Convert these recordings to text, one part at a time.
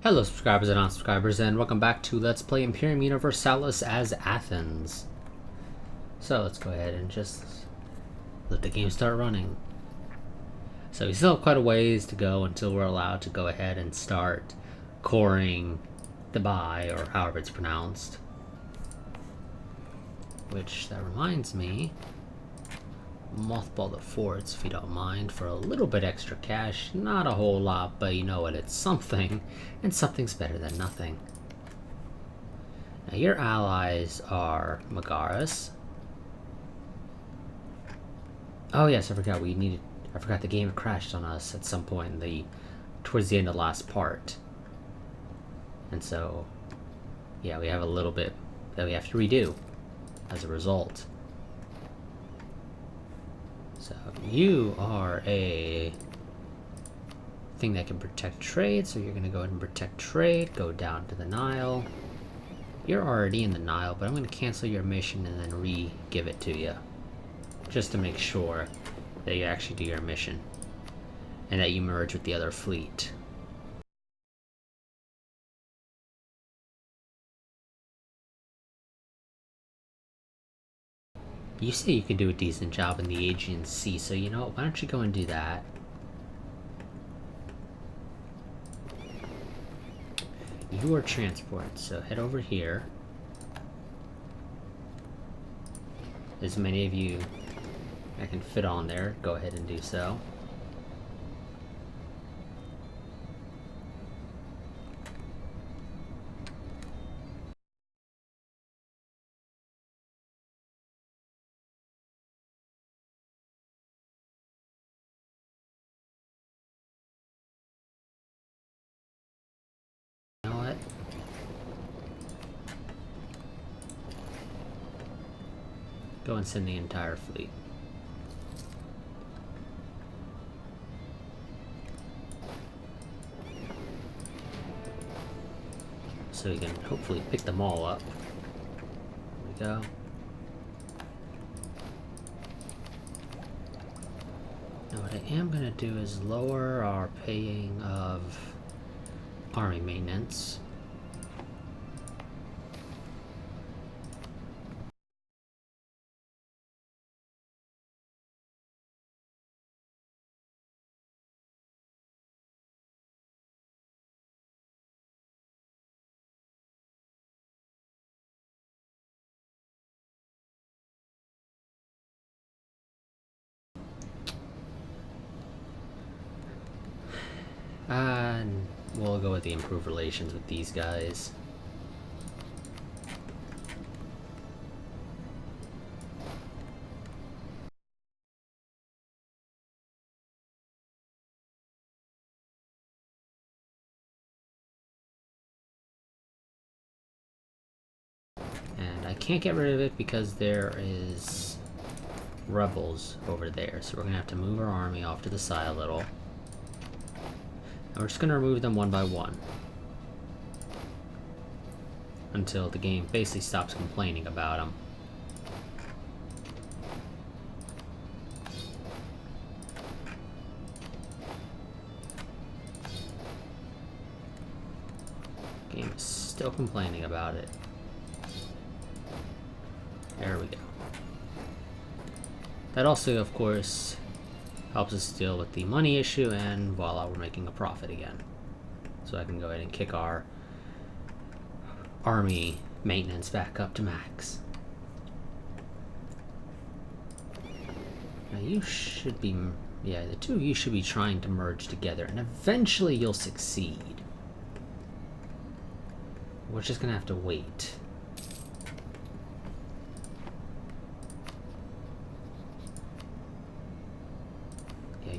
Hello subscribers and non-subscribers, and welcome back to Let's Play Imperium Universalis as Athens. So let's go ahead and just let the game start running. So we still have quite a ways to go until we're allowed to go ahead and start coring Dubai, or however it's pronounced. Which, that reminds me, mothball the forts if you don't mind for a little bit extra cash. Not a whole lot, but you know what, it's something, and something's better than nothing. Now your allies are Megaris. Oh yes, I forgot the game crashed on us at some point towards the end of the last part. And so yeah, we have a little bit that we have to redo as a result. So you are a thing that can protect trade, so you're going to go ahead and protect trade, go down to the Nile. You're already in the Nile, but I'm going to cancel your mission and then re-give it to you. Just to make sure that you actually do your mission. And that you merge with the other fleet. You say you can do a decent job in the Aegean Sea, so you know what, why don't you go and do that? You are transport, so head over here. As many of you I can fit on there, go ahead and do so. You know what? Go and send the entire fleet. So you can hopefully pick them all up. There we go. Now what I am going to do is lower our paying of army maintenance. And we'll go with the improved relations with these guys. And I can't get rid of it because there is rebels over there, so we're gonna have to move our army off to the side a little. And we're just gonna remove them one by one until the game basically stops complaining about them. Game is still complaining about it. There we go. That also, of course, helps us deal with the money issue, and voila, we're making a profit again. So I can go ahead and kick our army maintenance back up to max. Now you should be, yeah, the two of you should be trying to merge together, and eventually you'll succeed. We're just gonna have to wait.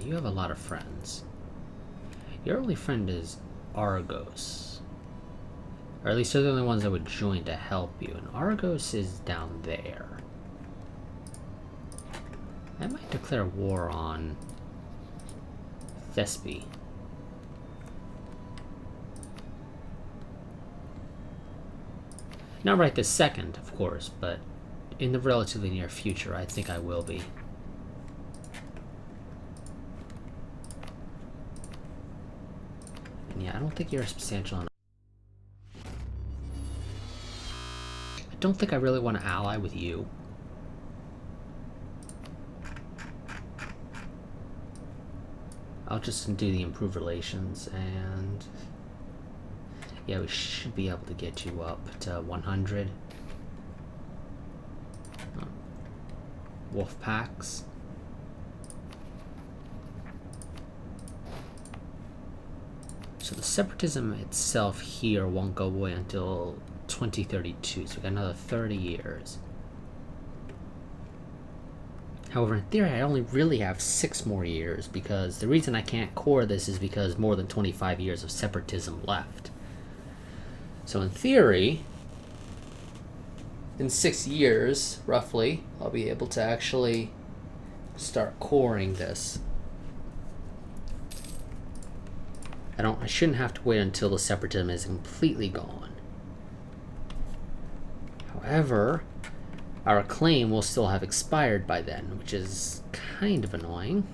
You have a lot of friends. Your only friend is Argos. Or at least they're the only ones that would join to help you. And Argos is down there. I might declare war on Thespi. Not right this second, of course, but in the relatively near future, I think I will be. Yeah, I don't think you're substantial enough. don't think I really want to ally with you. I'll just do the improved relations, and yeah, we should be able to get you up to 100. Wolf packs. So the separatism itself here won't go away until 2032, so we got another 30 years. However, in theory, I only really have 6 more years, because the reason I can't core this is because more than 25 years of separatism left. So in theory, in 6 years, roughly, I'll be able to actually start coring this. I shouldn't have to wait until the separatism is completely gone. However, our claim will still have expired by then, which is kind of annoying.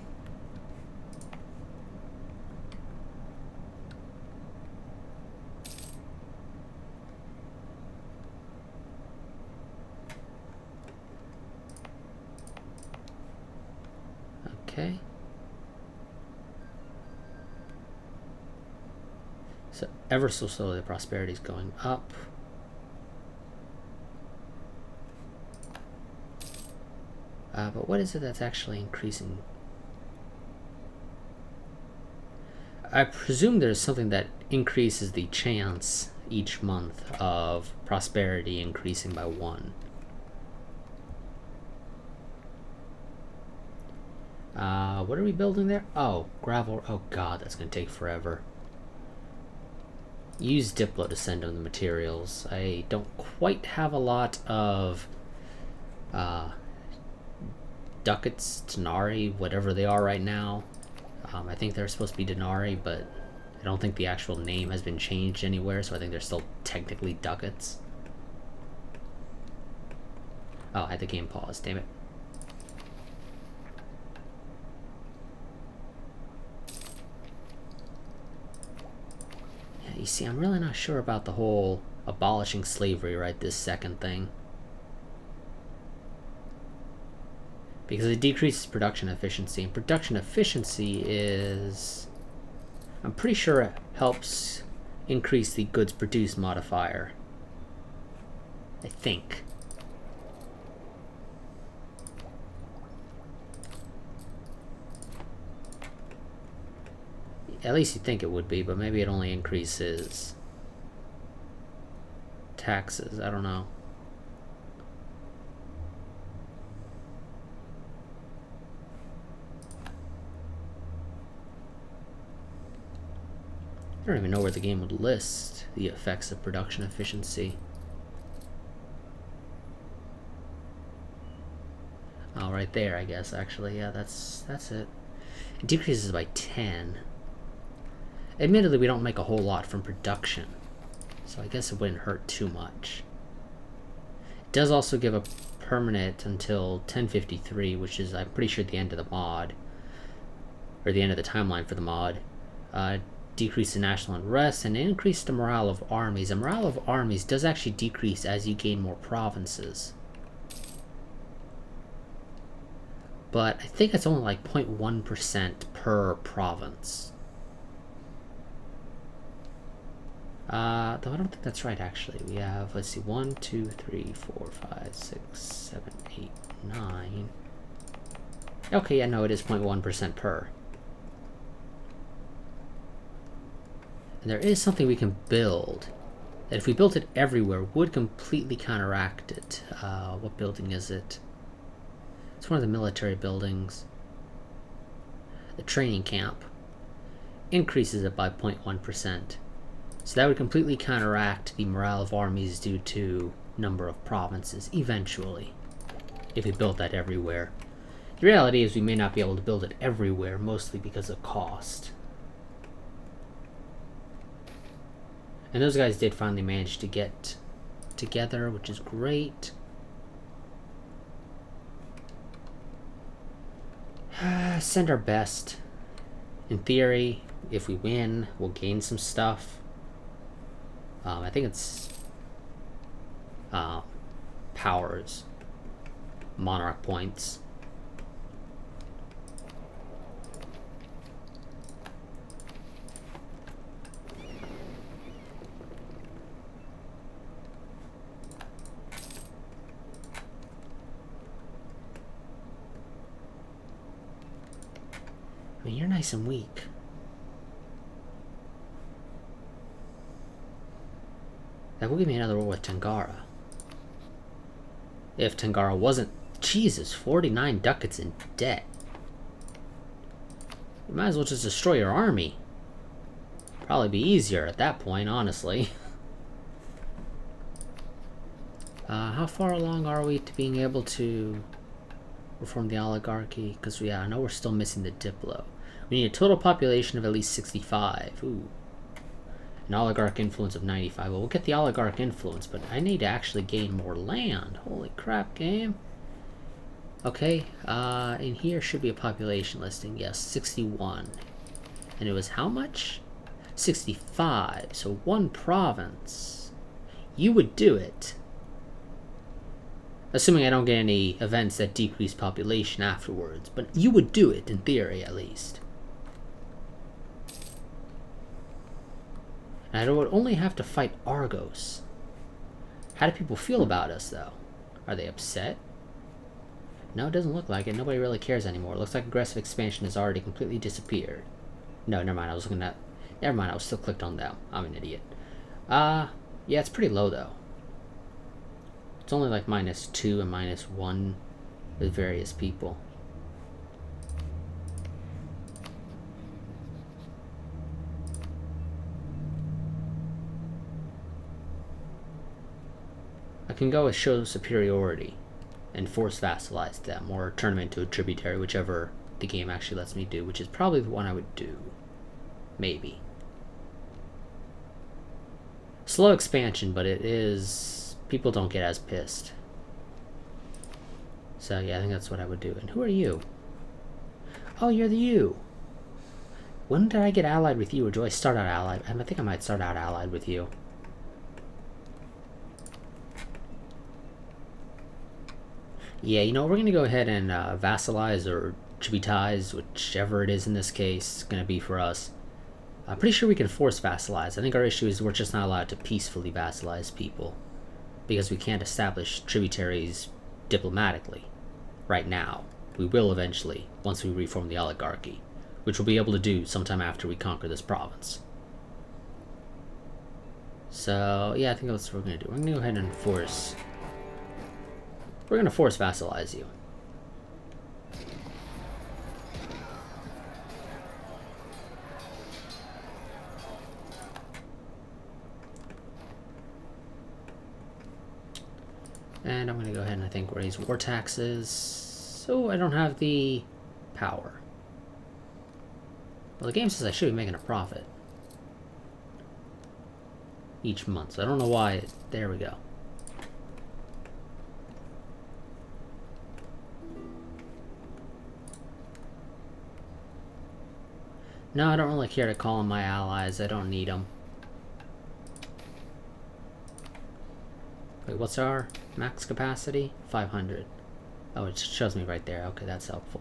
Okay. So ever so slowly the prosperity is going up. But what is it that's actually increasing? I presume there's something that increases the chance each month of prosperity increasing by 1. What are we building there? Oh, gravel. Oh god, that's going to take forever. Use Diplo to send them the materials. I don't quite have a lot of ducats, denarii, whatever they are right now. I think they're supposed to be denarii, but I don't think the actual name has been changed anywhere, so I think they're still technically ducats. Oh, I had the game paused, damn it. Yeah, you see, I'm really not sure about the whole abolishing slavery right this second thing. Because it decreases production efficiency, and production efficiency is, I'm pretty sure it helps increase the goods produced modifier. I think. At least you think it would be, but maybe it only increases taxes, I don't know. I don't even know where the game would list the effects of production efficiency. Oh, right there, I guess, actually. Yeah, that's it. It decreases by 10. Admittedly, we don't make a whole lot from production, so I guess it wouldn't hurt too much. It does also give a permanent until 1053, which is, I'm pretty sure, the end of the mod, or the end of the timeline for the mod. Decrease the national unrest and increase the morale of armies. The morale of armies does actually decrease as you gain more provinces. But I think it's only like 0.1% per province. Though I don't think that's right, actually. We have, let's see, 1, 2, 3, 4, 5, 6, 7, 8, 9. Okay, yeah, no, it is 0.1% per. And there is something we can build that if we built it everywhere would completely counteract it. What building is it? It's one of the military buildings. The training camp increases it by 0.1%. So that would completely counteract the morale of armies due to number of provinces eventually, if we built that everywhere. The reality is we may not be able to build it everywhere, mostly because of cost. And those guys did finally manage to get together, which is great. Send our best. In theory, if we win, we'll gain some stuff. I think it's powers. Monarch points. I mean, you're nice and weak. That will give me another war with Tangara. If Tangara wasn't... Jesus, 49 ducats in debt. You might as well just destroy your army. Probably be easier at that point, honestly. How far along are we to being able to reform the oligarchy? Because, yeah, I know we're still missing the Diplo. We need a total population of at least 65. Ooh. An oligarch influence of 95. Well, we'll get the oligarch influence, but I need to actually gain more land. Holy crap, game. Okay, in here should be a population listing. Yes, 61. And it was how much? 65. So one province. You would do it. Assuming I don't get any events that decrease population afterwards. But you would do it, in theory, at least. And I would only have to fight Argos. How do people feel about us, though? Are they upset? No, it doesn't look like it. Nobody really cares anymore. It looks like aggressive expansion has already completely disappeared. No, never mind. I was looking at... Never mind. I was still clicked on them. I'm an idiot. Yeah, it's pretty low, though. It's only like -2 and -1 with various people. I can go with show superiority and force vassalize them, or turn them into a tributary, whichever the game actually lets me do, which is probably the one I would do. Maybe. Slow expansion, but it is... people don't get as pissed. So yeah, I think that's what I would do. And who are you? Oh, you're the you. When did I get allied with you, or do I start out allied? I think I might start out allied with you. Yeah, you know, we're going to go ahead and vassalize or tributize, whichever it is in this case, going to be for us. I'm pretty sure we can force vassalize. I think our issue is we're just not allowed to peacefully vassalize people, because we can't establish tributaries diplomatically right now. We will eventually, once we reform the oligarchy, which we'll be able to do sometime after we conquer this province. So, yeah, I think that's what we're going to do. We're going to go ahead and force... We're going to force vassalize you. And I'm going to go ahead and I think raise war taxes. So I don't have the power. Well, the game says I should be making a profit each month. So I don't know why. There we go. No, I don't really care to call on my allies. I don't need them. Wait, what's our max capacity? 500. Oh, it shows me right there. Okay, that's helpful.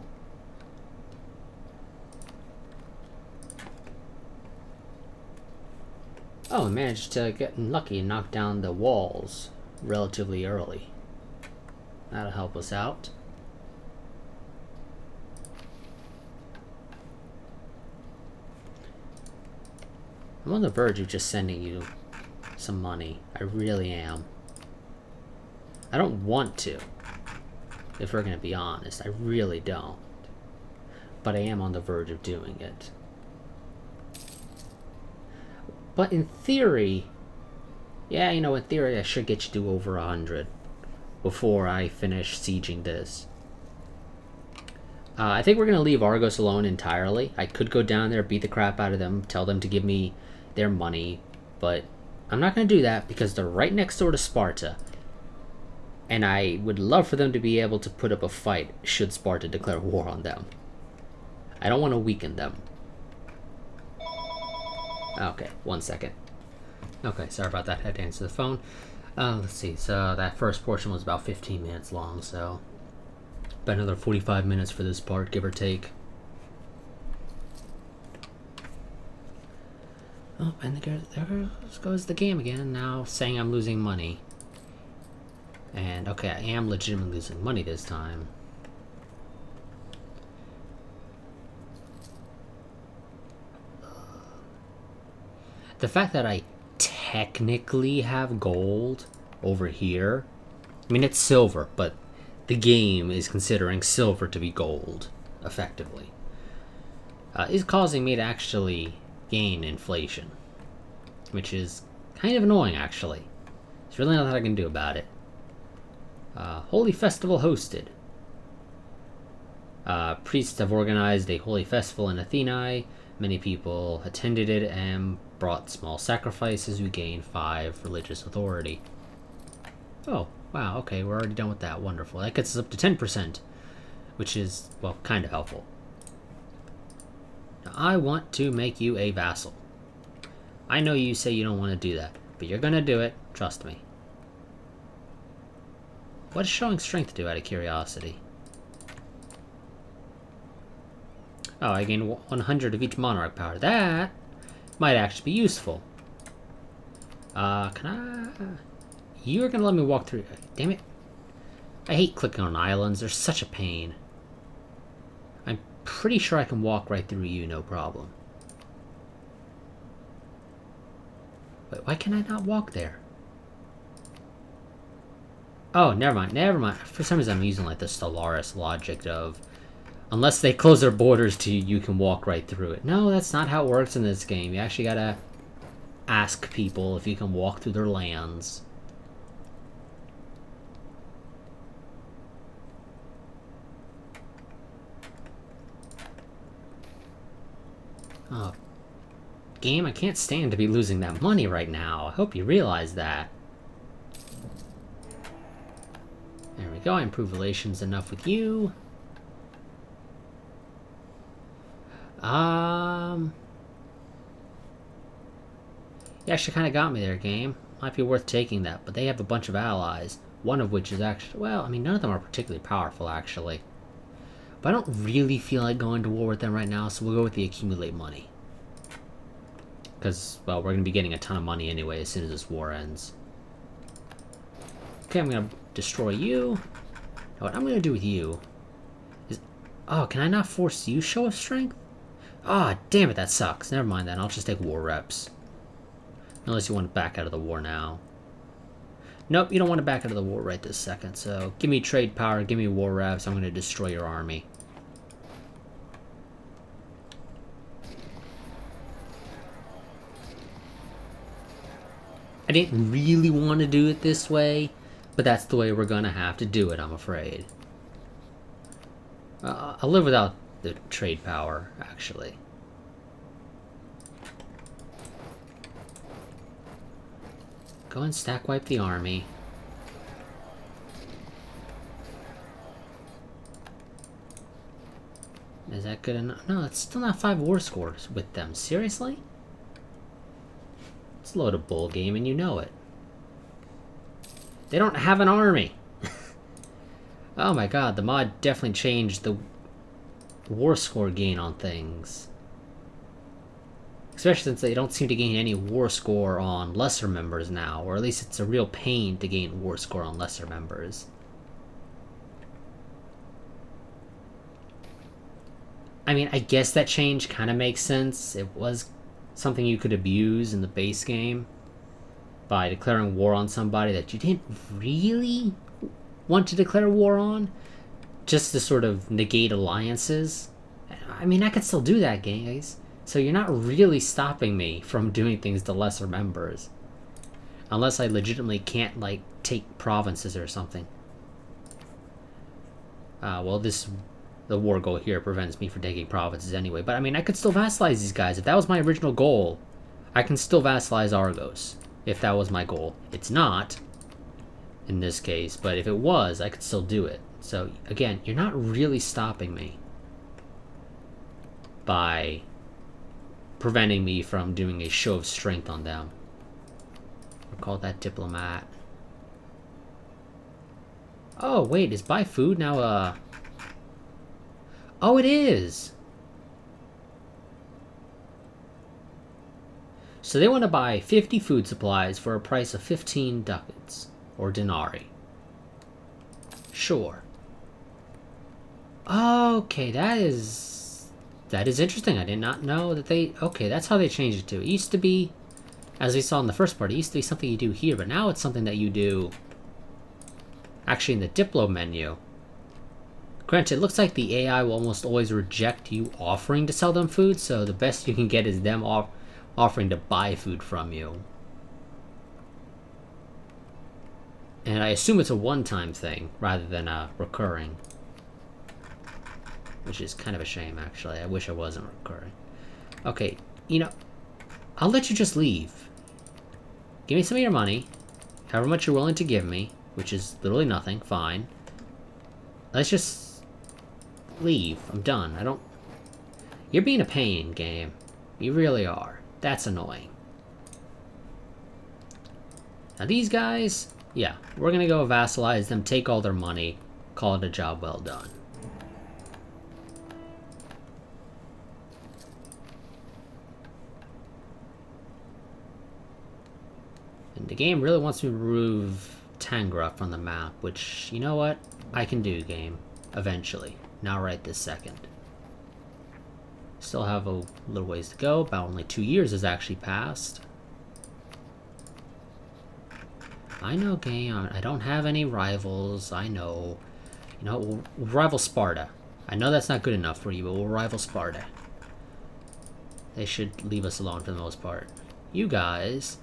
Oh, I managed to get lucky and knock down the walls relatively early. That'll help us out. I'm on the verge of just sending you some money. I really am. I don't want to, if we're going to be honest. I really don't. But I am on the verge of doing it. But in theory, yeah, you know, in theory I should get you to over 100 before I finish sieging this. I think we're going to leave Argos alone entirely. I could go down there, beat the crap out of them, tell them to give me their money, but I'm not going to do that because they're right next door to Sparta. And I would love for them to be able to put up a fight should Sparta declare war on them. I don't want to weaken them. Okay, 1 second. Okay, sorry about that. I had to answer the phone. Let's see. So that first portion was about 15 minutes long, so about another 45 minutes for this part, give or take. Oh, and there goes the game again, now saying I'm losing money. And, okay, I am legitimately losing money this time. The fact that I technically have gold over here, I mean, it's silver, but the game is considering silver to be gold, effectively, is causing me to actually gain inflation, which is kind of annoying, actually. There's really nothing I can do about it. Holy Festival hosted. Priests have organized a holy festival in Athens. Many people attended it and brought small sacrifices who gained 5 religious authority. Oh, wow, okay, we're already done with that. Wonderful. That gets us up to 10%, which is, well, kind of helpful. Now, I want to make you a vassal. I know you say you don't want to do that, but you're going to do it. Trust me. What does showing strength do, out of curiosity? Oh, I gain 100 of each monarch power. That might actually be useful. Can I... You're gonna let me walk through... Damn it. I hate clicking on islands. They're such a pain. I'm pretty sure I can walk right through you, no problem. Wait, why can I not walk there? Oh, never mind, never mind. For some reason I'm using like the Stellaris logic of... Unless they close their borders to you, you can walk right through it. No, that's not how it works in this game. You actually gotta ask people if you can walk through their lands. Oh, game, I can't stand to be losing that money right now. I hope you realize that. There we go, I improved relations enough with you. You actually kind of got me there, game. Might be worth taking that, but they have a bunch of allies. One of which is actually... Well, I mean, none of them are particularly powerful, actually. But I don't really feel like going to war with them right now, so we'll go with the accumulate money. Because, well, we're going to be getting a ton of money anyway as soon as this war ends. Okay, I'm going to destroy you. Now, what I'm going to do with you is... Oh, can I not force you show of strength? Ah, oh, damn it, that sucks. Never mind then, I'll just take war reps. Unless you want to back out of the war now. Nope, you don't want to back out of the war right this second, so give me trade power, give me war reps, I'm going to destroy your army. I didn't really want to do it this way, but that's the way we're going to have to do it, I'm afraid. I'll live without the trade power, actually. Go and stack wipe the army. Is that good enough? No, it's still not 5 war scores with them. Seriously? It's a load of bull game and you know it. They don't have an army! Oh my god, the mod definitely changed the war score gain on things. Especially since they don't seem to gain any war score on lesser members now, or at least it's a real pain to gain war score on lesser members. I mean, I guess that change kind of makes sense. It was something you could abuse in the base game by declaring war on somebody that you didn't really want to declare war on, just to sort of negate alliances. I mean, I could still do that, guys. So you're not really stopping me from doing things to lesser members. Unless I legitimately can't, like, take provinces or something. Well, the war goal here prevents me from taking provinces anyway. But, I mean, I could still vassalize these guys. If that was my original goal, I can still vassalize Argos. If that was my goal. It's not, in this case. But if it was, I could still do it. So, again, you're not really stopping me by preventing me from doing a show of strength on them. We'll call that diplomat. Oh, wait, is buy food now, Oh, it is! So they want to buy 50 food supplies for a price of 15 ducats. Or denarii. Sure. Okay, that is interesting. I did not know that they... Okay, that's how they changed it to. It used to be, as we saw in the first part, it used to be something you do here, but now it's something that you do actually in the Diplo menu. Granted, it looks like the AI will almost always reject you offering to sell them food, so the best you can get is them offering to buy food from you. And I assume it's a one-time thing, rather than a recurring. Which is kind of a shame, actually. I wish I wasn't recurring. Okay, you know, I'll let you just leave. Give me some of your money. However much you're willing to give me, which is literally nothing, fine. Let's just leave. I'm done. I don't... You're being a pain, game. You really are. That's annoying. Now these guys... Yeah, we're gonna go vassalize them, take all their money, call it a job well done. And the game really wants me to remove Tangra from the map, which, you know what? I can do, game. Eventually. Not right this second. Still have a little ways to go. About only 2 years has actually passed. I know, game. I don't have any rivals. I know. You know, we'll rival Sparta. I know that's not good enough for you, but we'll rival Sparta. They should leave us alone for the most part. You guys...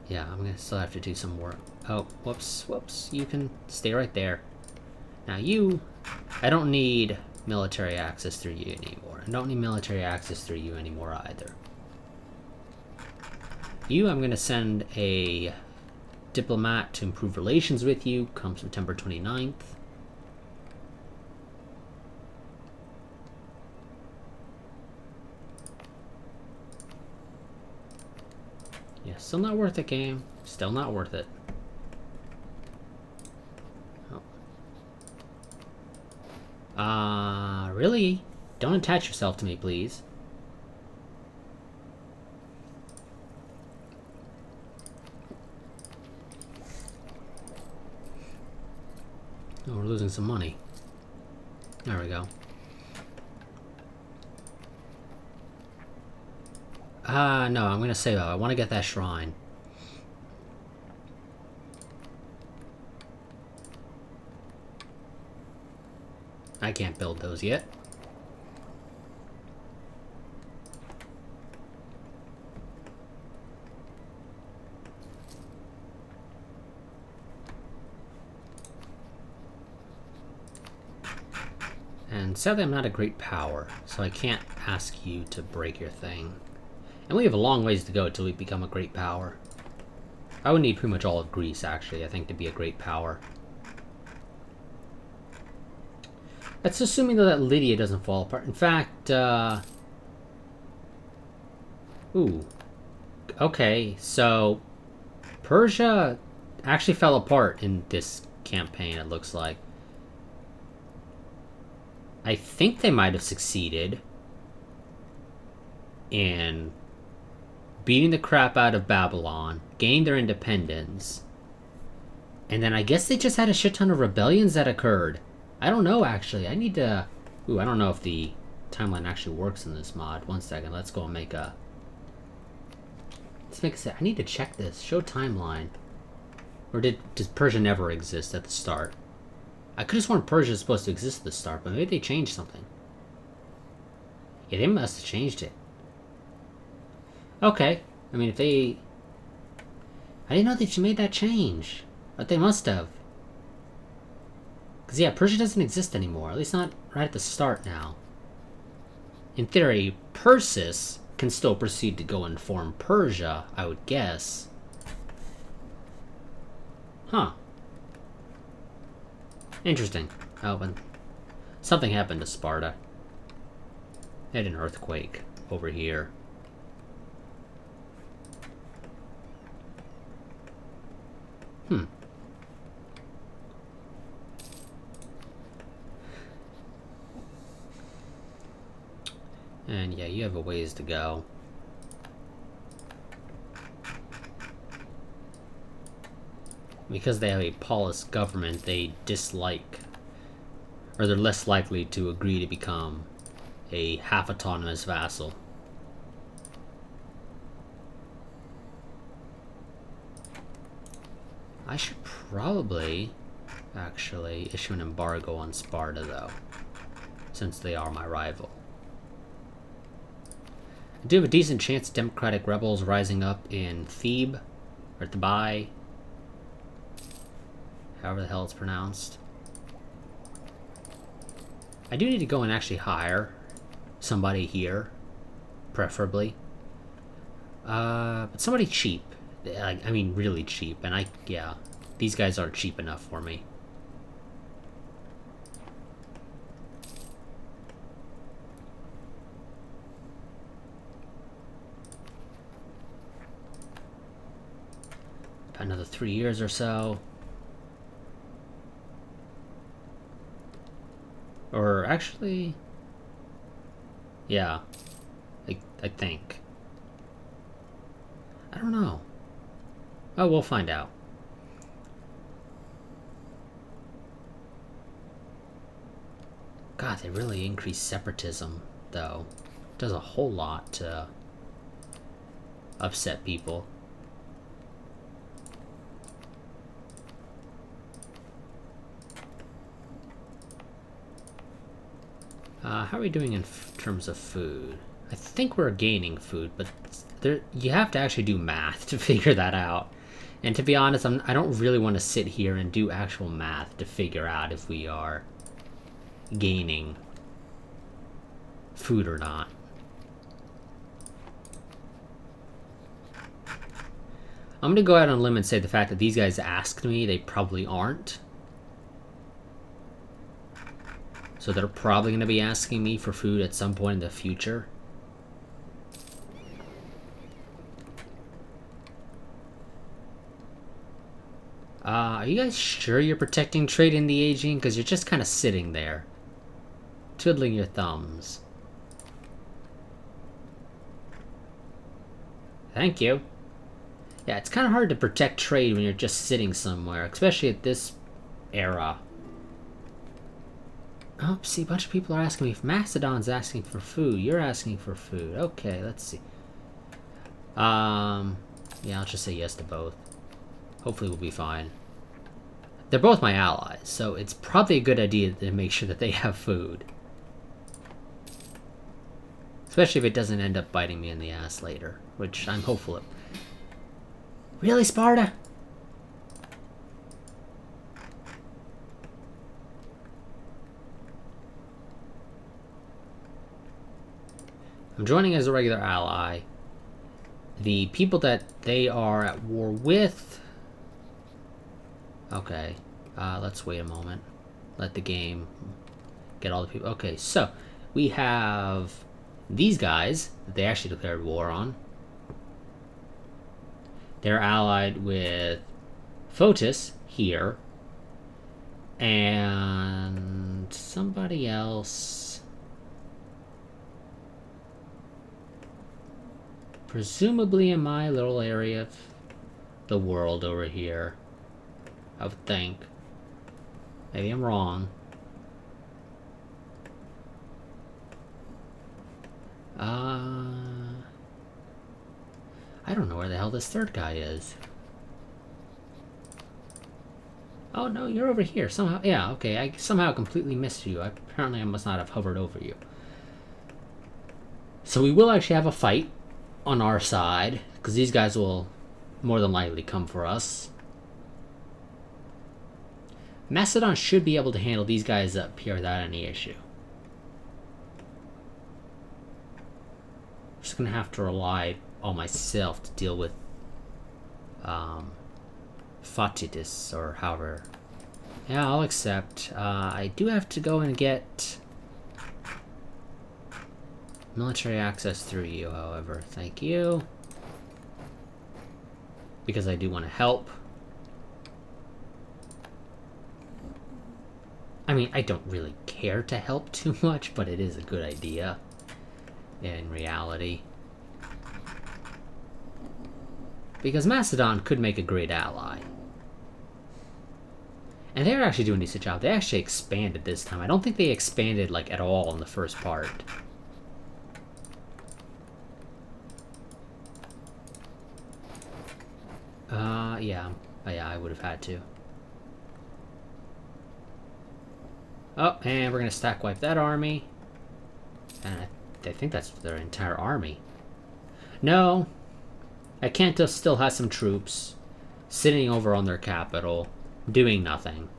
Yeah, I'm gonna still have to do some work. Oh, whoops. You can stay right there. Now you... I don't need military access through you anymore. I don't need military access through you anymore either. You, I'm gonna send a diplomat to improve relations with you come September 29th. Yeah, still not worth it, game. Still not worth it. Oh. Really? Don't attach yourself to me, please. Oh, we're losing some money. There we go. No, I'm gonna save up. I want to get that shrine. I can't build those yet. And sadly, I'm not a great power, so I can't ask you to break your thing. And we have a long ways to go until we become a great power. I would need pretty much all of Greece, actually, I think, to be a great power. That's assuming, though, that Lydia doesn't fall apart. In fact, Ooh. Okay, so... Persia actually fell apart in this campaign, it looks like. I think they might have succeeded in beating the crap out of Babylon, gained their independence, and then I guess they just had a shit ton of rebellions that occurred. I don't know, actually. I need to... Ooh, I don't know if the timeline actually works in this mod. One second, let's go and make a... Let's make a set. I need to check this. Show timeline. Or does Persia never exist at the start? I could have sworn Persia is supposed to exist at the start, but maybe they changed something. Yeah, they must have changed it. Okay. I mean, if they... I didn't know they made that change. But they must have. Because, yeah, Persia doesn't exist anymore. At least not right at the start now. In theory, Persis can still proceed to go and form Persia, I would guess. Huh. Interesting. Oh, but something happened to Sparta. They had an earthquake over here. Hmm. And yeah, you have a ways to go. Because they have a Paulist government, they dislike, or they're less likely to agree to become a half-autonomous vassal. I should probably actually issue an embargo on Sparta, though, since they are my rival. I do have a decent chance of democratic rebels rising up in Thebe, or Thebai, however the hell it's pronounced. I do need to go and actually hire somebody here, preferably. But somebody cheap. I mean, really cheap. And yeah, these guys aren't cheap enough for me. Another 3 years or so. Or actually, yeah, I think. I don't know. Oh, we'll find out. God, they really increase separatism, though. It does a whole lot to upset people. How are we doing in terms of food? I think we're gaining food, but you have to actually do math to figure that out. And to be honest, I don't really want to sit here and do actual math to figure out if we are gaining food or not. I'm gonna go out on a limb and say the fact that these guys asked me, they probably aren't. So they're probably gonna be asking me for food at some point in the future. Are you guys sure you're protecting trade in the Aegean? Because you're just kind of sitting there, twiddling your thumbs. Thank you. Yeah, it's kind of hard to protect trade when you're just sitting somewhere, especially at this era. Oh, see, a bunch of people are asking me if Macedon's asking for food. You're asking for food. Okay, let's see. Yeah, I'll just say yes to both. Hopefully we'll be fine. They're both my allies, so it's probably a good idea to make sure that they have food. Especially if it doesn't end up biting me in the ass later, which I'm hopeful of. Really, Sparta? I'm joining as a regular ally. The people that they are at war with... Okay, let's wait a moment. Let the game get all the people... Okay, so we have these guys that they actually declared war on. They're allied with Photis here. And somebody else... Presumably in my little area of the world over here. I would think. Maybe I'm wrong. I don't know where the hell this third guy is. Oh no, you're over here. Somehow, yeah, okay. I somehow completely missed you. Apparently I must not have hovered over you. So we will actually have a fight on our side, because these guys will more than likely come for us. Macedon should be able to handle these guys up here without any issue. I'm just gonna have to rely on myself to deal with Photitis, or however. Yeah, I'll accept. I do have to go and get military access through you, however. Thank you. Because I do want to help. mean, I don't really care to help too much, but it is a good idea in reality. Because Macedon could make a great ally. And they're actually doing a decent job. They actually expanded this time. I don't think they expanded, like, at all in the first part. Yeah. Oh, yeah, I would have had to. Oh, and we're gonna stack wipe that army. And I think that's their entire army. No. Acanthus still has some troops sitting over on their capital, doing nothing.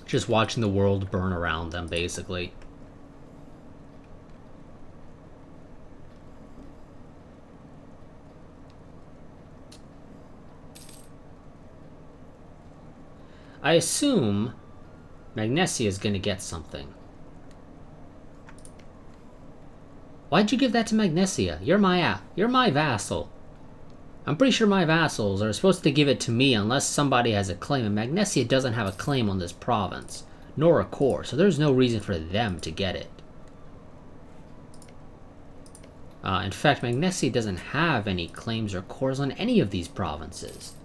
Just watching the world burn around them, basically. I assume Magnesia is going to get something. Why'd you give that to Magnesia? You're my vassal. I'm pretty sure my vassals are supposed to give it to me unless somebody has a claim, and Magnesia doesn't have a claim on this province, nor a core, so there's no reason for them to get it. In fact, Magnesia doesn't have any claims or cores on any of these provinces.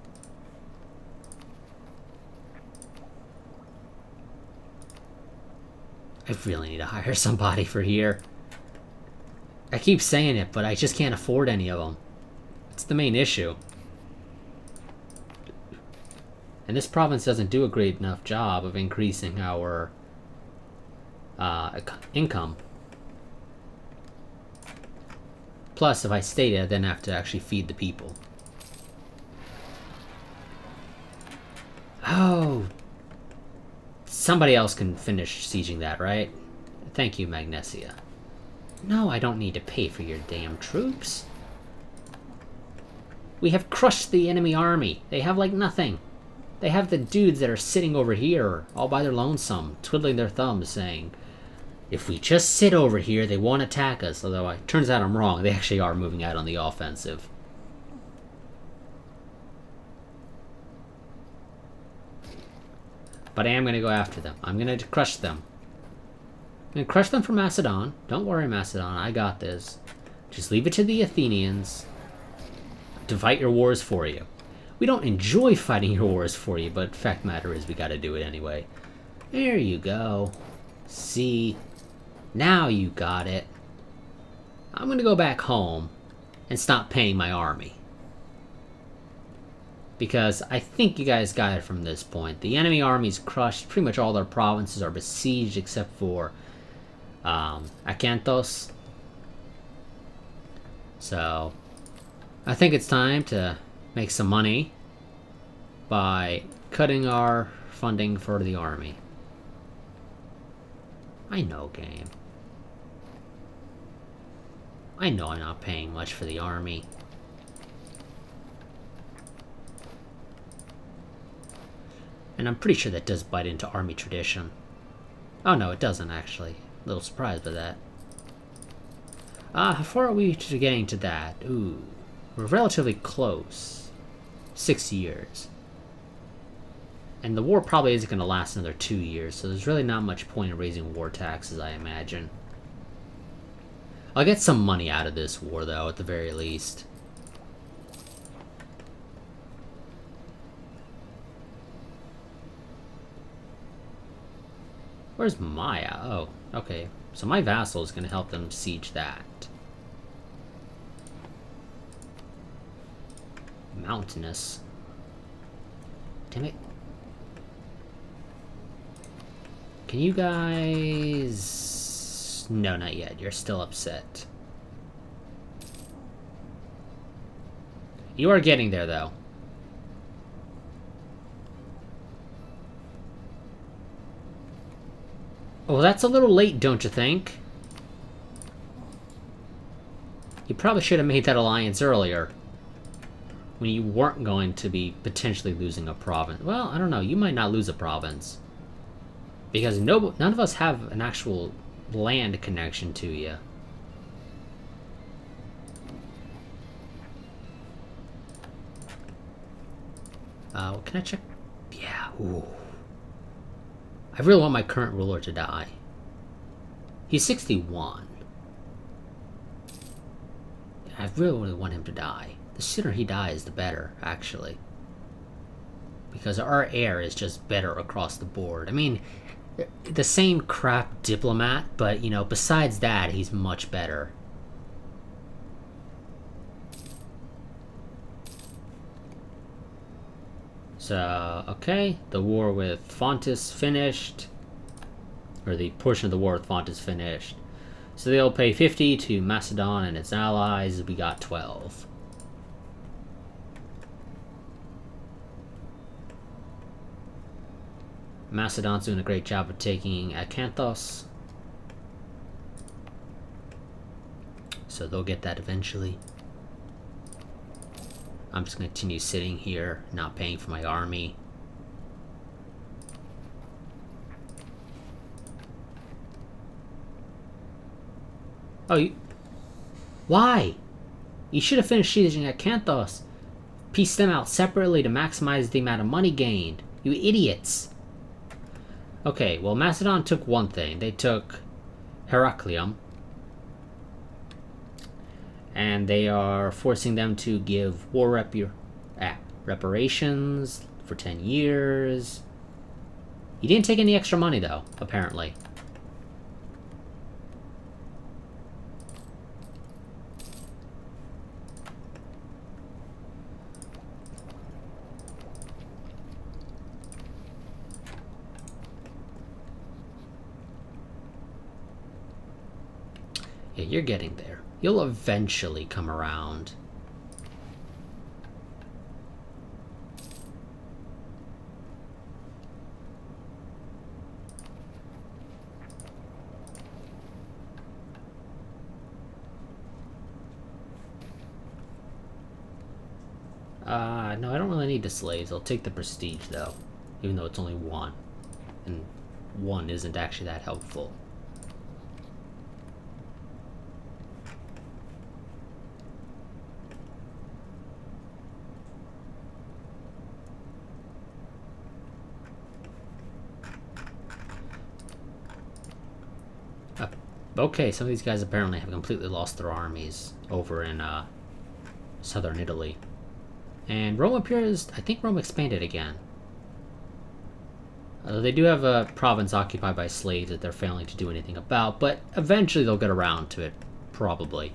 I really need to hire somebody for here. I keep saying it, but I just can't afford any of them. It's the main issue. And this province doesn't do a great enough job of increasing our income. Plus, if I stay there, I then have to actually feed the people. Oh! Somebody else can finish sieging that, right? Thank you, Magnesia. No, I don't need to pay for your damn troops. We have crushed the enemy army. They have, like, nothing. They have the dudes that are sitting over here, all by their lonesome, twiddling their thumbs, saying, if we just sit over here, they won't attack us. Although, it turns out I'm wrong. They actually are moving out on the offensive. But I am going to go after them. I'm going to crush them. I'm going to crush them from Macedon. Don't worry, Macedon. I got this. Just leave it to the Athenians to fight your wars for you. We don't enjoy fighting your wars for you, but fact matter is we got to do it anyway. There you go. See? Now you got it. I'm going to go back home and stop paying my army. Because I think you guys got it from this point. The enemy army's crushed. Pretty much all their provinces are besieged except for Acanthos. So, I think it's time to make some money by cutting our funding for the army. I know, game. I know I'm not paying much for the army. And I'm pretty sure that does bite into army tradition. Oh no, it doesn't actually. A little surprised by that. How far are we to getting to that? Ooh, we're relatively close. 6 years. And the war probably isn't going to last another 2 years, so there's really not much point in raising war taxes, I imagine. I'll get some money out of this war, though, at the very least. Where's Maya? Oh, okay. So my vassal is going to help them siege that. Mountainous. Damn it. Can you guys... No, not yet. You're still upset. You are getting there, though. Well, that's a little late, don't you think? You probably should have made that alliance earlier. When you weren't going to be potentially losing a province. Well, I don't know. You might not lose a province. Because none of us have an actual land connection to you. Can I check? Yeah, ooh. I really want my current ruler to die. He's 61. I really want him to die. The sooner he dies, the better, actually. Because our heir is just better across the board. I mean, the same crap diplomat, but, you know, besides that, he's much better. So, okay, the war with Fontis finished. Or the portion of the war with Fontis finished. So they'll pay 50 to Macedon and its allies. We got 12. Macedon's doing a great job of taking Acanthos. So they'll get that eventually. I'm just going to continue sitting here, not paying for my army. Oh, why? You should have finished sieging Acanthos. Piece them out separately to maximize the amount of money gained. You idiots. Okay, well, Macedon took one thing. They took Heraclium. And they are forcing them to give war reparations for 10 years. You didn't take any extra money, though, apparently. Yeah, you're getting there. You'll eventually come around. No, I don't really need the slaves. I'll take the prestige, though. Even though it's only 1. And 1 isn't actually that helpful. Okay, some of these guys apparently have completely lost their armies over in southern Italy. And Rome appears, I think Rome expanded again. They do have a province occupied by slaves that they're failing to do anything about, but eventually they'll get around to it, probably.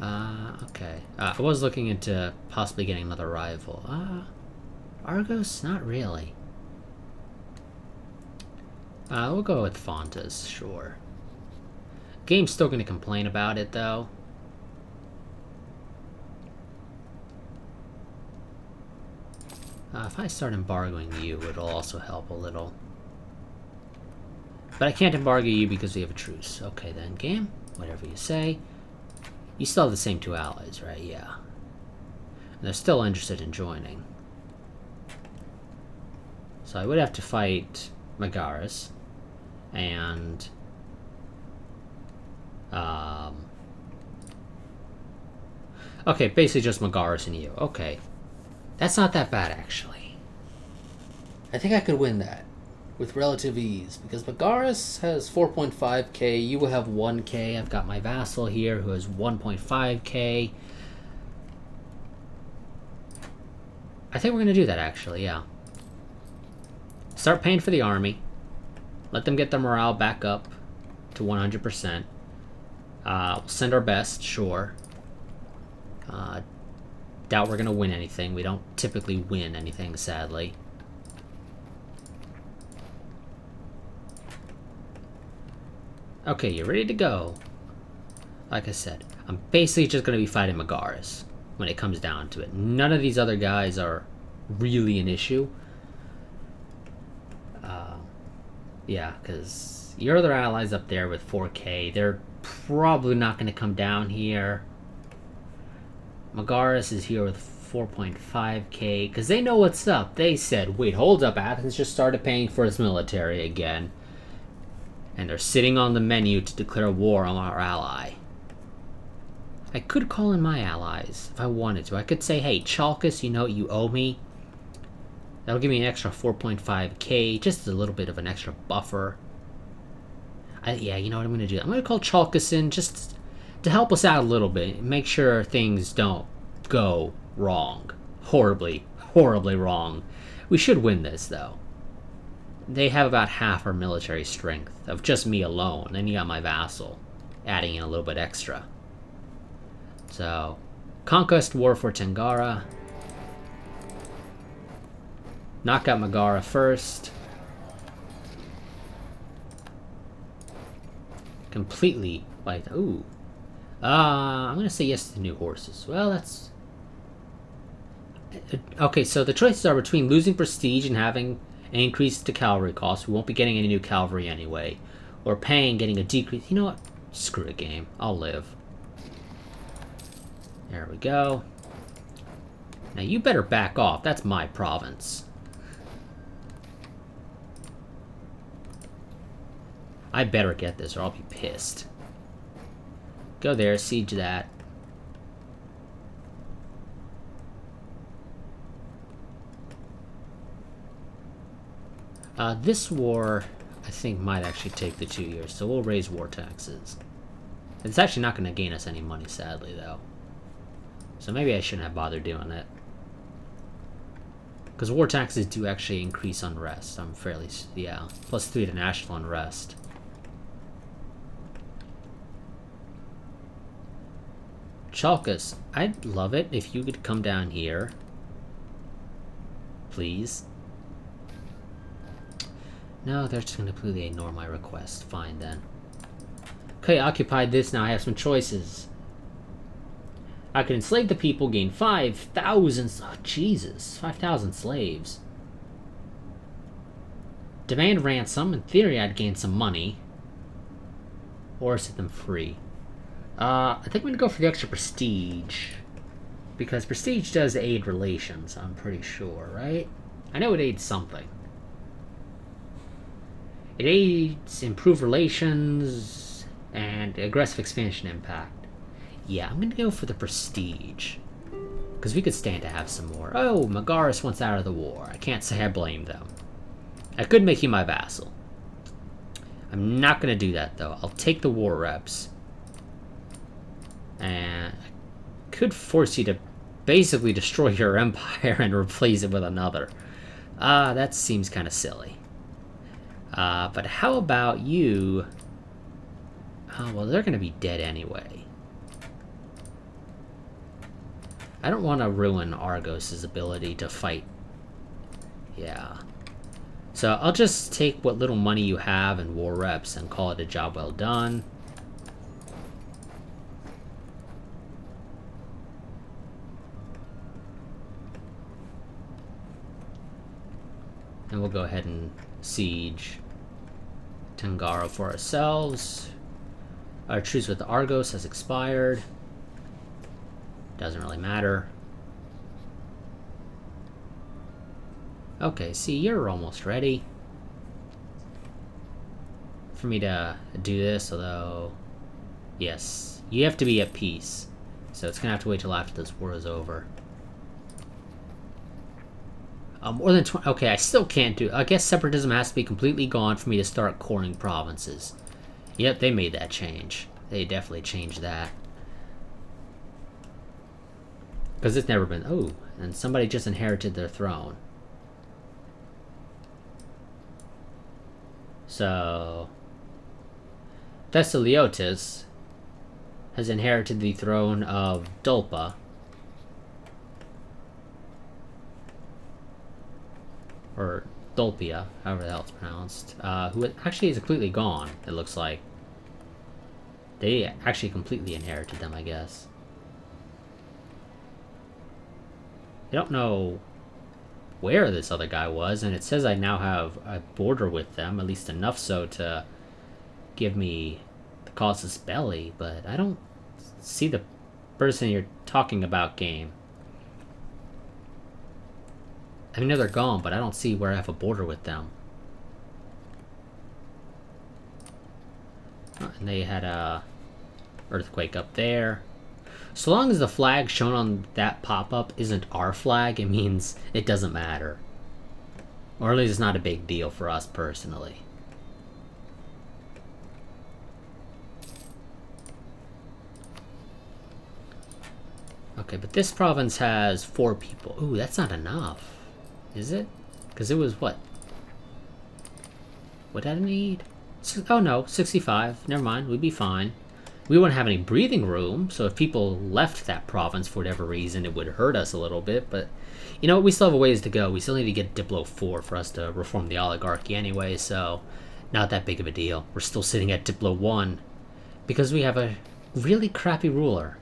Okay. I was looking into possibly getting another rival. Argos? Not really. We'll go with Fontas, sure. Game's still going to complain about it, though. If I start embargoing you, it'll also help a little. But I can't embargo you because we have a truce. Okay then, game. Whatever you say. You still have the same 2 allies, right? Yeah. And they're still interested in joining. So I would have to fight Megaris. And... okay, basically just Megaris and you. Okay. That's not that bad, actually. I think I could win that with relative ease, because Megaris has 4.5k, you will have 1k, I've got my vassal here who has 1.5k. I think we're going to do that, actually, yeah. Start paying for the army. Let them get their morale back up to 100%. We'll send our best, sure. Doubt we're going to win anything. We don't typically win anything, sadly. Okay, you're ready to go. Like I said, I'm basically just going to be fighting Megaris when it comes down to it. None of these other guys are really an issue. Yeah, because your other allies up there with 4k, they're probably not going to come down here. Megaris is here with 4.5k, because they know what's up. They said, wait, hold up, Athens just started paying for its military again. And they're sitting on the menu to declare war on our ally. I could call in my allies if I wanted to. I could say, hey, Chalkis, you know what you owe me? That'll give me an extra 4.5k, just a little bit of an extra buffer. Yeah, you know what I'm going to do? I'm going to call Chalkis in just to help us out a little bit. Make sure things don't go wrong. Horribly, horribly wrong. We should win this, though. They have about half our military strength of just me alone. Then you got my vassal adding in a little bit extra. So, Conquest War for Tangara. Knock out Megara first. Completely, like, ooh. I'm gonna say yes to the new horses. Well, that's... Okay, so the choices are between losing prestige and having an increase to cavalry costs. We won't be getting any new cavalry anyway. Or paying, getting a decrease. You know what? Screw it, game. I'll live. There we go. Now you better back off. That's my province. I better get this or I'll be pissed. Go there, siege that. This war, I think, might actually take the 2 years, so we'll raise war taxes. It's actually not going to gain us any money, sadly, though. So maybe I shouldn't have bothered doing it. Because war taxes do actually increase unrest. I'm fairly... yeah. +3 to national unrest. Chalkis, I'd love it if you could come down here. Please. No, they're just going to completely ignore my request. Fine, then. Okay, occupied this. Now I have some choices. I can enslave the people, gain 5,000... oh, Jesus. 5,000 slaves. Demand ransom. In theory, I'd gain some money. Or set them free. I think I'm going to go for the extra prestige. Because prestige does aid relations, I'm pretty sure, right? I know it aids something. It aids improved relations and aggressive expansion impact. Yeah, I'm going to go for the prestige. Because we could stand to have some more. Oh, Megaris wants out of the war. I can't say I blame them. I could make you my vassal. I'm not going to do that, though. I'll take the war reps. And I could force you to basically destroy your empire and replace it with another. That seems kind of silly. But how about you... oh, well, they're going to be dead anyway. I don't want to ruin Argos' ability to fight. Yeah. So I'll just take what little money you have in war reps and call it a job well done. And we'll go ahead and siege Tangara for ourselves. Our truce with Argos has expired. Doesn't really matter. Okay, see, you're almost ready for me to do this, although... yes, you have to be at peace. So it's going to have to wait till after this war is over. More than 20... okay, I still can't do... I guess separatism has to be completely gone for me to start coring provinces. Yep, they made that change. They definitely changed that. Because it's never been... oh, and somebody just inherited their throne. So... Thessaliotis has inherited the throne of Dulpa. Or Dulpia, however the hell it's pronounced. Who actually is completely gone, it looks like. They actually completely inherited them, I guess. I don't know where this other guy was, and it says I now have a border with them, at least enough so to give me the casus belli, but I don't see the person you're talking about, game. I know they're gone, but I don't see where I have a border with them. Oh, and they had a earthquake up there. So long as the flag shown on that pop-up isn't our flag, it means it doesn't matter. Or at least it's not a big deal for us personally. Okay, but this province has 4 people. Ooh, that's not enough. Is it? Because it was what? What did I need? Oh no, 65. Never mind, we'd be fine. We wouldn't have any breathing room, so if people left that province for whatever reason, it would hurt us a little bit, but you know what, we still have a ways to go. We still need to get Diplo 4 for us to reform the oligarchy anyway, so not that big of a deal. We're still sitting at Diplo 1 because we have a really crappy ruler.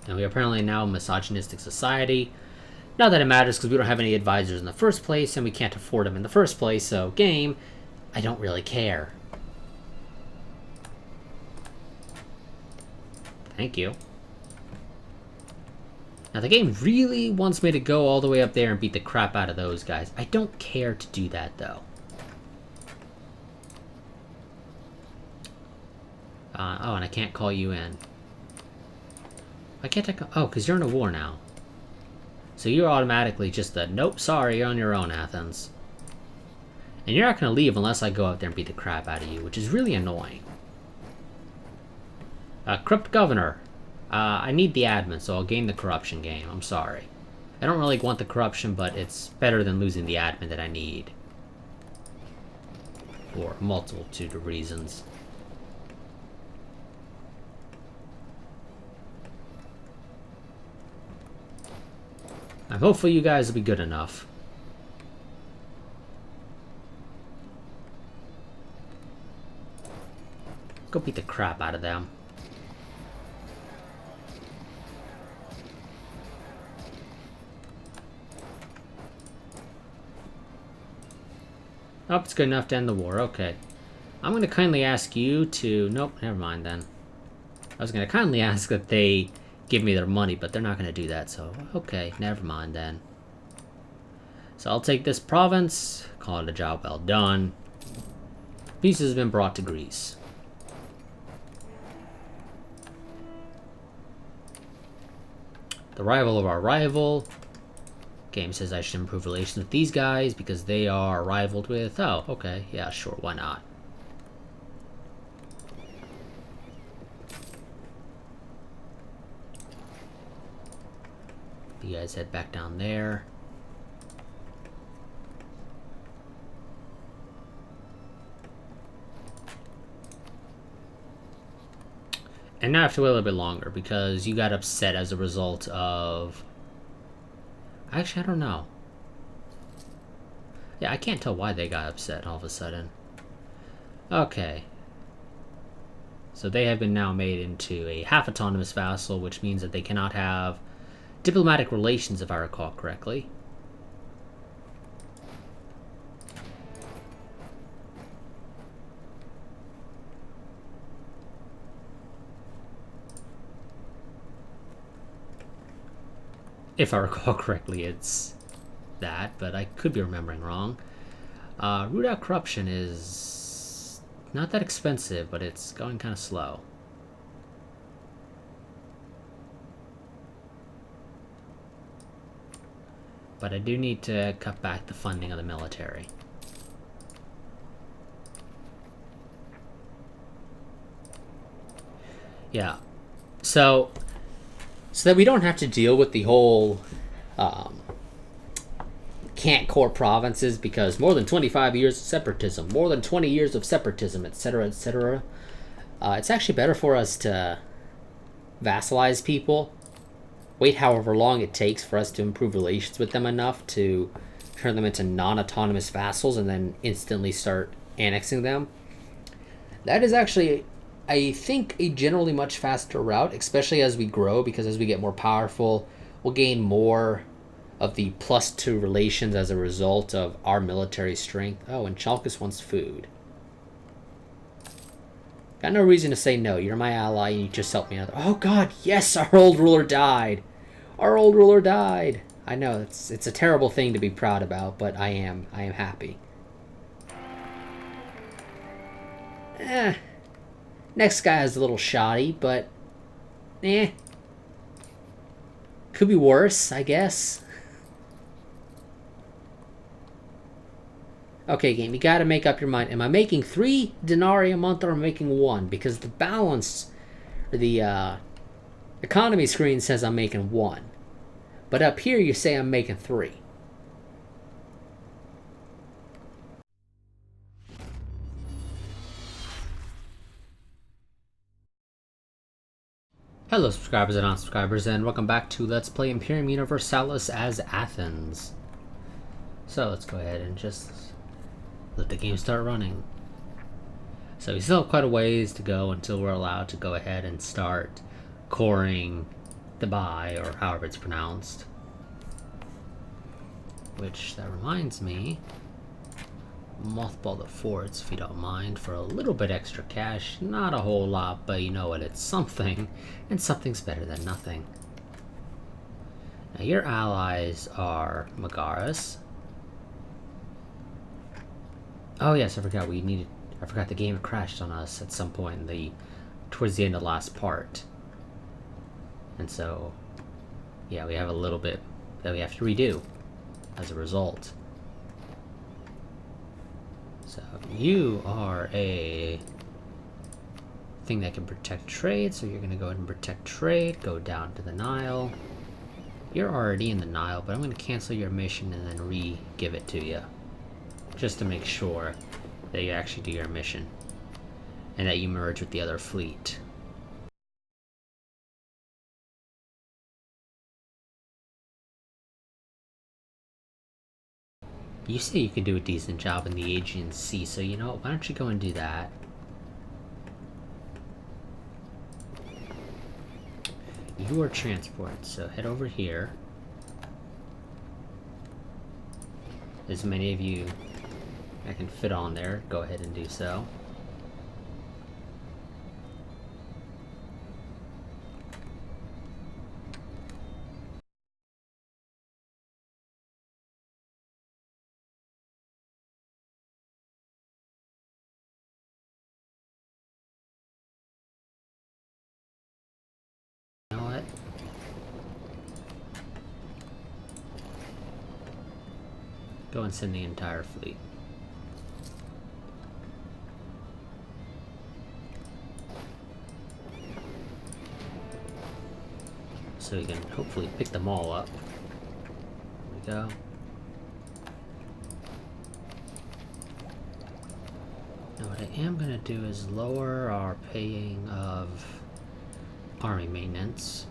And we are apparently now a misogynistic society. Not that it matters because we don't have any advisors in the first place and we can't afford them in the first place, so game, I don't really care. Thank you. Now the game really wants me to go all the way up there and beat the crap out of those guys. I don't care to do that though. Oh, and I can't call you in. Why can't I call? Oh, because you're in a war now. So you're automatically just a, nope, sorry, you're on your own, Athens. And you're not going to leave unless I go out there and beat the crap out of you, which is really annoying. Corrupt Governor. I need the admin, so I'll gain the corruption game. I'm sorry. I don't really want the corruption, but it's better than losing the admin that I need. For a multitude of reasons. Hopefully you guys will be good enough. Go beat the crap out of them. Oh, it's good enough to end the war. Okay. I'm going to kindly ask you to... Nope, never mind then. I was going to kindly ask that they give me their money, but they're not going to do that, so... Okay, never mind then. So I'll take this province, call it a job well done. Peace has been brought to Greece. The rival of our rival. Game says I should improve relations with these guys because they are rivaled with... Oh, okay. Yeah, sure. Why not? You guys head back down there. And now I have to wait a little bit longer because you got upset as a result of... Actually, I don't know. Yeah, I can't tell why they got upset all of a sudden. Okay. So they have been now made into a half-autonomous vassal, which means that they cannot have diplomatic relations, if I recall correctly. If I recall correctly, it's that, but I could be remembering wrong. Root out corruption is not that expensive, but it's going kind of slow. But I do need to cut back the funding of the military. Yeah. So that we don't have to deal with the whole can't core provinces because more than 25 years of separatism, more than 20 years of separatism, etc., etc. It's actually better for us to vassalize people, wait however long it takes for us to improve relations with them enough to turn them into non-autonomous vassals and then instantly start annexing them. That is actually, I think, a generally much faster route, especially as we grow, because as we get more powerful, we'll gain more of the +2 relations as a result of our military strength. Oh, and Chalkis wants food. Got no reason to say no. You're my ally and you just helped me out. Oh god, yes, our old ruler died. Our old ruler died. I know, it's a terrible thing to be proud about, but I am happy. Next guy is a little shoddy, but eh. Could be worse, I guess. Okay, game, you gotta make up your mind. Am I making 3 denarii a month or am I making 1? Because the balance, the economy screen says I'm making 1. But up here you say I'm making 3. Hello subscribers and non-subscribers, and welcome back to Let's Play Imperium Universalis as Athens. So let's go ahead and just let the game start running. So we still have quite a ways to go until we're allowed to go ahead and start coring Dubai, or however it's pronounced. Which, that reminds me, mothball the forts if you don't mind for a little bit extra cash. Not a whole lot, but you know what, it's something, and something's better than nothing. Now your allies are Megaris. Oh yes, I forgot the game crashed on us at some point towards the end of the last part. And so yeah, we have a little bit that we have to redo as a result. So you are a thing that can protect trade, so you're going to go ahead and protect trade, go down to the Nile. You're already in the Nile, but I'm going to cancel your mission and then re-give it to you. Just to make sure that you actually do your mission. And that you merge with the other fleet. You say you can do a decent job in the Aegean Sea, so you know what, why don't you go and do that? You are transport, so head over here. As many of you I can fit on there, go ahead and do so. You know what? Go and send the entire fleet. So you can hopefully pick them all up. There we go. Now what I am going to do is lower our paying of army maintenance.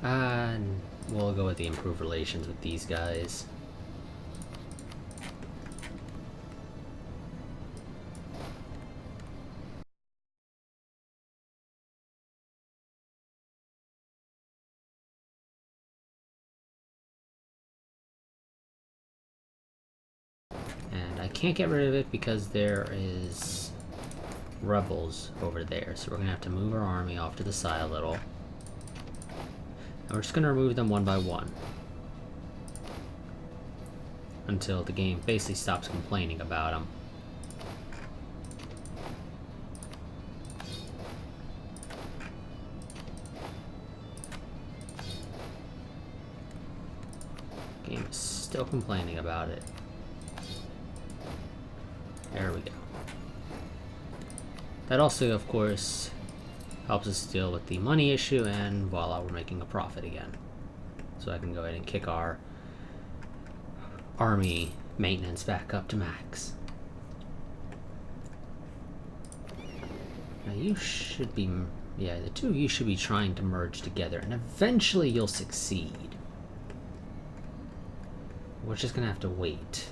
And we'll go with the improved relations with these guys. And I can't get rid of it because there is rebels over there, so we're gonna have to move our army off to the side a little. And we're just gonna remove them one by one until the game basically stops complaining about them. Game is still complaining about it. There we go. That also, of course, helps us deal with the money issue, and voila, we're making a profit again. So I can go ahead and kick our army maintenance back up to max. Now you should be, yeah, the two of you should be trying to merge together, and eventually you'll succeed. We're just gonna have to wait.